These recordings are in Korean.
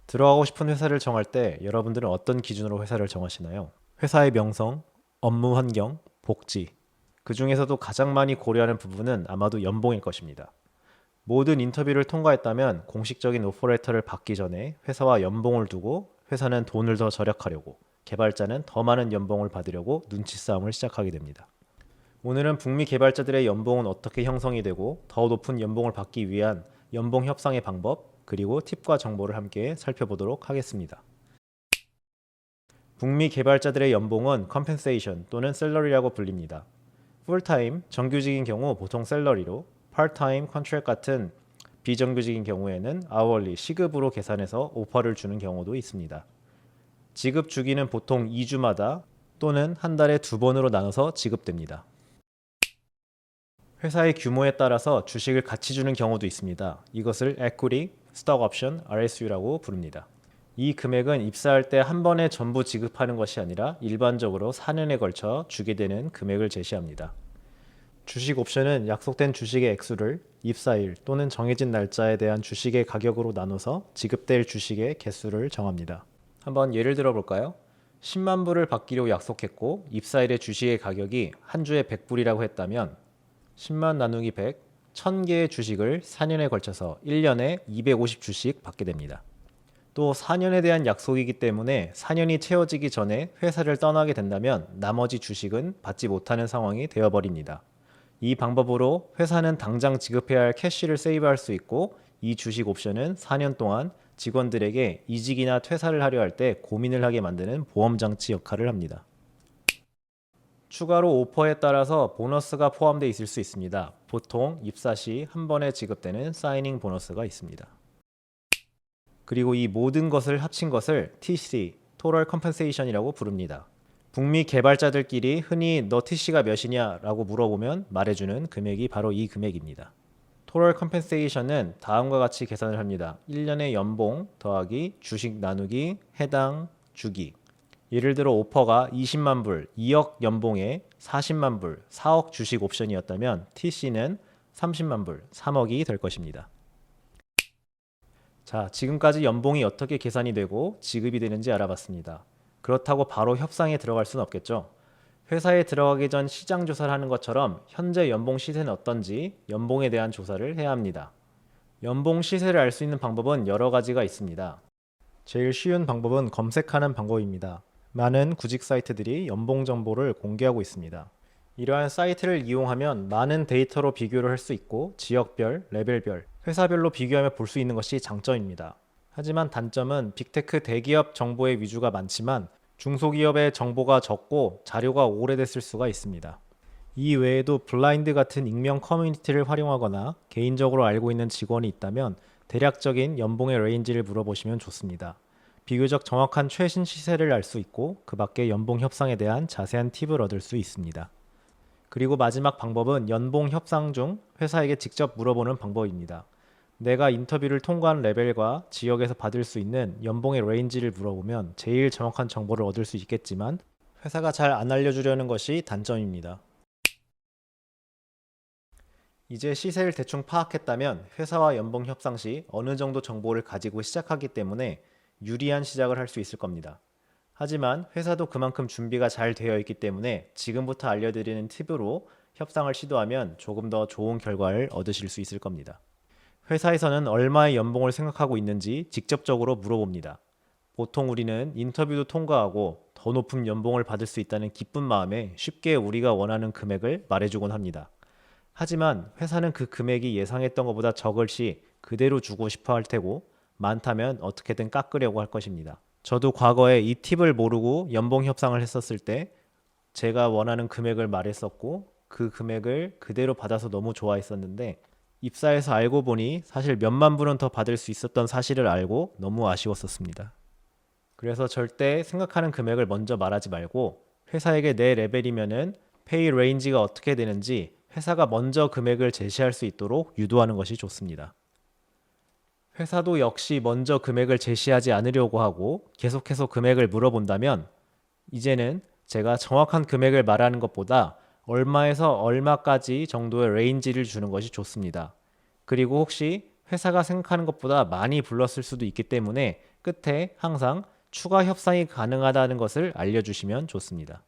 들어가고 싶은 회사를 정할 때 여러분들은 어떤 기준으로 회사를 정하시나요? 회사의 명성, 업무 환경, 복지. 그 중에서도 가장 많이 고려하는 부분은 아마도 연봉일 것입니다. 모든 인터뷰를 통과했다면 공식적인 오퍼레터를 받기 전에 회사와 연봉을 두고 회사는 돈을 더 절약하려고, 개발자는 더 많은 연봉을 받으려고 눈치 싸움을 시작하게 됩니다. 오늘은 북미 개발자들의 연봉은 어떻게 형성이 되고 더 높은 연봉을 받기 위한 연봉 협상의 방법, 그리고 팁과 정보를 함께 살펴보도록 하겠습니다. 북미 개발자들의 연봉은 compensation 또는 salary라고 불립니다. 풀타임, 정규직인 경우 보통 샐러리로, 파트타임, 컨트랙 같은 비정규직인 경우에는 hourly, 시급으로 계산해서 오퍼를 주는 경우도 있습니다. 지급 주기는 보통 2주마다 또는 한 달에 2번으로 나눠서 지급됩니다. 회사의 규모에 따라서 주식을 같이 주는 경우도 있습니다. 이것을 equity, stock option, RSU라고 부릅니다. 이 금액은 입사할 때 한 번에 전부 지급하는 것이 아니라 일반적으로 4년에 걸쳐 주게 되는 금액을 제시합니다. 주식 옵션은 약속된 주식의 액수를 입사일 또는 정해진 날짜에 대한 주식의 가격으로 나눠서 지급될 주식의 개수를 정합니다. 한번 예를 들어 볼까요? 10만 불을 받기로 약속했고 입사일의 주식의 가격이 한 주에 100불이라고 했다면 10만 나누기 100, 1000개의 주식을 4년에 걸쳐서 1년에 250주씩 받게 됩니다. 또 4년에 대한 약속이기 때문에 4년이 채워지기 전에 회사를 떠나게 된다면 나머지 주식은 받지 못하는 상황이 되어버립니다. 이 방법으로 회사는 당장 지급해야 할 캐시를 세이브할 수 있고 이 주식 옵션은 4년 동안 직원들에게 이직이나 퇴사를 하려 할 때 고민을 하게 만드는 보험장치 역할을 합니다. 추가로 오퍼에 따라서 보너스가 포함되어 있을 수 있습니다. 보통 입사 시 한 번에 지급되는 사이닝 보너스가 있습니다. 그리고 이 모든 것을 합친 것을 TC, Total Compensation이라고 부릅니다. 북미 개발자들끼리 흔히 너 TC가 몇이냐 라고 물어보면 말해주는 금액이 바로 이 금액입니다. Total Compensation은 다음과 같이 계산을 합니다. 1년의 연봉 더하기 주식 나누기 해당 주기. 예를 들어 오퍼가 20만 불, 2억 연봉에 40만 불, 4억 주식 옵션이었다면 TC는 30만 불, 3억이 될 것입니다. 자, 지금까지 연봉이 어떻게 계산이 되고 지급이 되는지 알아봤습니다. 그렇다고 바로 협상에 들어갈 수는 없겠죠. 회사에 들어가기 전 시장 조사를 하는 것처럼 현재 연봉 시세는 어떤지 연봉에 대한 조사를 해야 합니다. 연봉 시세를 알 수 있는 방법은 여러 가지가 있습니다. 제일 쉬운 방법은 검색하는 방법입니다. 많은 구직 사이트들이 연봉 정보를 공개하고 있습니다. 이러한 사이트를 이용하면 많은 데이터로 비교를 할 수 있고 지역별, 레벨별, 회사별로 비교하며 볼 수 있는 것이 장점입니다. 하지만 단점은 빅테크 대기업 정보의 위주가 많지만 중소기업의 정보가 적고 자료가 오래됐을 수가 있습니다. 이 외에도 블라인드 같은 익명 커뮤니티를 활용하거나 개인적으로 알고 있는 직원이 있다면 대략적인 연봉의 레인지를 물어보시면 좋습니다. 비교적 정확한 최신 시세를 알 수 있고 그 밖에 연봉 협상에 대한 자세한 팁을 얻을 수 있습니다. 그리고 마지막 방법은 연봉 협상 중 회사에게 직접 물어보는 방법입니다. 내가 인터뷰를 통과한 레벨과 지역에서 받을 수 있는 연봉의 레인지를 물어보면 제일 정확한 정보를 얻을 수 있겠지만 회사가 잘 안 알려주려는 것이 단점입니다. 이제 시세를 대충 파악했다면 회사와 연봉 협상 시 어느 정도 정보를 가지고 시작하기 때문에 유리한 시작을 할 수 있을 겁니다. 하지만 회사도 그만큼 준비가 잘 되어 있기 때문에 지금부터 알려드리는 팁으로 협상을 시도하면 조금 더 좋은 결과를 얻으실 수 있을 겁니다. 회사에서는 얼마의 연봉을 생각하고 있는지 직접적으로 물어봅니다. 보통 우리는 인터뷰도 통과하고 더 높은 연봉을 받을 수 있다는 기쁜 마음에 쉽게 우리가 원하는 금액을 말해주곤 합니다. 하지만 회사는 그 금액이 예상했던 것보다 적을 시 그대로 주고 싶어 할 테고 많다면 어떻게든 깎으려고 할 것입니다. 저도 과거에 이 팁을 모르고 연봉 협상을 했었을 때 제가 원하는 금액을 말했었고 그 금액을 그대로 받아서 너무 좋아했었는데 입사해서 알고 보니 사실 몇만 불은 더 받을 수 있었던 사실을 알고 너무 아쉬웠었습니다. 그래서 절대 생각하는 금액을 먼저 말하지 말고 회사에게 내 레벨이면은 페이 레인지가 어떻게 되는지 회사가 먼저 금액을 제시할 수 있도록 유도하는 것이 좋습니다. 회사도 역시 먼저 금액을 제시하지 않으려고 하고 계속해서 금액을 물어본다면 이제는 제가 정확한 금액을 말하는 것보다 얼마에서 얼마까지 정도의 레인지를 주는 것이 좋습니다. 그리고 혹시 회사가 생각하는 것보다 많이 불렀을 수도 있기 때문에 끝에 항상 추가 협상이 가능하다는 것을 알려주시면 좋습니다.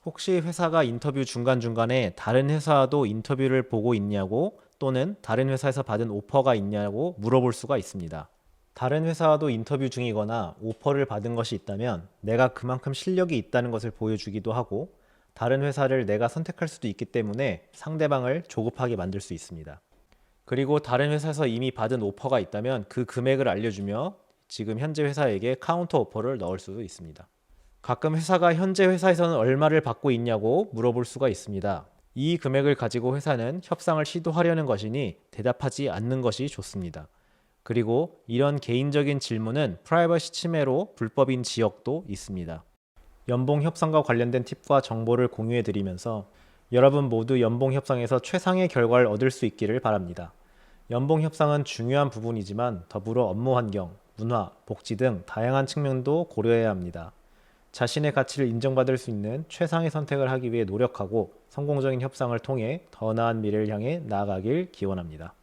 혹시 회사가 인터뷰 중간중간에 다른 회사와도 인터뷰를 보고 있냐고 또는 다른 회사에서 받은 오퍼가 있냐고 물어볼 수가 있습니다. 다른 회사와도 인터뷰 중이거나 오퍼를 받은 것이 있다면 내가 그만큼 실력이 있다는 것을 보여주기도 하고 다른 회사를 내가 선택할 수도 있기 때문에 상대방을 조급하게 만들 수 있습니다. 그리고 다른 회사에서 이미 받은 오퍼가 있다면 그 금액을 알려주며 지금 현재 회사에게 카운터 오퍼를 넣을 수도 있습니다. 가끔 회사가 현재 회사에서는 얼마를 받고 있냐고 물어볼 수가 있습니다. 이 금액을 가지고 회사는 협상을 시도하려는 것이니 대답하지 않는 것이 좋습니다. 그리고 이런 개인적인 질문은 프라이버시 침해로 불법인 지역도 있습니다. 연봉 협상과 관련된 팁과 정보를 공유해 드리면서 여러분 모두 연봉 협상에서 최상의 결과를 얻을 수 있기를 바랍니다. 연봉 협상은 중요한 부분이지만 더불어 업무 환경, 문화, 복지 등 다양한 측면도 고려해야 합니다. 자신의 가치를 인정받을 수 있는 최상의 선택을 하기 위해 노력하고 성공적인 협상을 통해 더 나은 미래를 향해 나아가길 기원합니다.